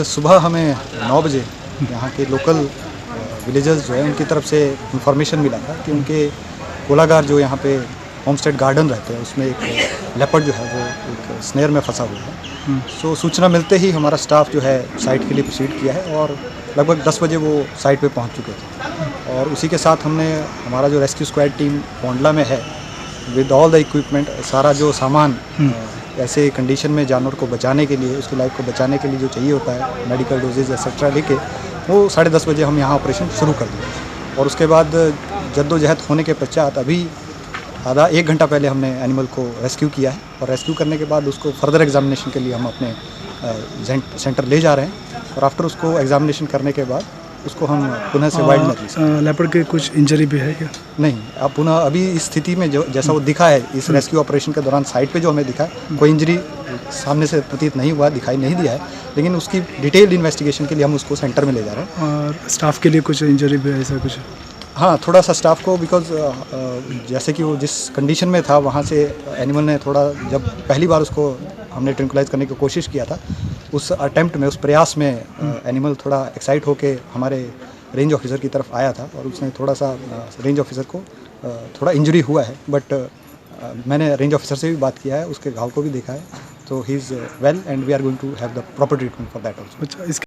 सुबह हमें 9 बजे यहाँ के लोकल विलेजर्स जो है उनकी तरफ से इंफॉर्मेशन मिला था कि उनके कोलागार जो यहाँ पे होमस्टेड गार्डन रहते हैं उसमें एक लेपर्ड जो है वो एक स्नेयर में फंसा हुआ है। सो सूचना मिलते ही हमारा स्टाफ जो है साइट के लिए प्रोसीड किया है और लगभग 10 बजे वो साइट पे पहुँच चुके थे और उसी के साथ हमने हमारा जो रेस्क्यू स्क्वाड टीम पोंडला में है विद ऑल द इक्विपमेंट सारा जो सामान ऐसे कंडीशन में जानवर को बचाने के लिए उसकी लाइफ को बचाने के लिए जो चाहिए होता है मेडिकल डोजेज एक्सेट्रा लेके वो 10:30 बजे हम यहाँ ऑपरेशन शुरू कर दिए और उसके बाद जद्दोजहद होने के पश्चात अभी आधा 1 घंटा पहले हमने एनिमल को रेस्क्यू किया है और रेस्क्यू करने के बाद उसको फर्दर एग्जामिनेशन के लिए हम अपने सेंटर ले जा रहे हैं और आफ्टर उसको एग्जामिनेशन करने के बाद उसको हम पुनः से वाइल्ड में रिलीज करेंगे। लेपर्ड के कुछ इंजरी भी है क्या? नहीं, अब पुनः अभी इस स्थिति में जो जैसा वो दिखा है इस रेस्क्यू ऑपरेशन के दौरान साइट पे जो हमें दिखा है कोई इंजरी सामने से प्रतीत नहीं हुआ, दिखाई नहीं दिया है, लेकिन उसकी डिटेल्ड इन्वेस्टिगेशन के लिए हम उसको सेंटर में ले जा रहे हैं। और स्टाफ के लिए कुछ इंजरी भी है ऐसा कुछ? हाँ, थोड़ा सा स्टाफ को बिकॉज जैसे कि वो जिस कंडीशन में था वहाँ से एनिमल ने थोड़ा जब पहली बार उसको हमने ट्रैंकुलाइज करने की कोशिश किया था उस अटेम्प्ट में उस प्रयास में एनिमल थोड़ा एक्साइट होके हमारे रेंज ऑफिसर की तरफ आया था और उसने थोड़ा सा रेंज ऑफिसर को थोड़ा इंजरी हुआ है बट मैंने रेंज ऑफिसर से भी बात किया है, उसके घाव को भी देखा है, तो he is well and we are going to have the proper treatment for that also. अच्छा,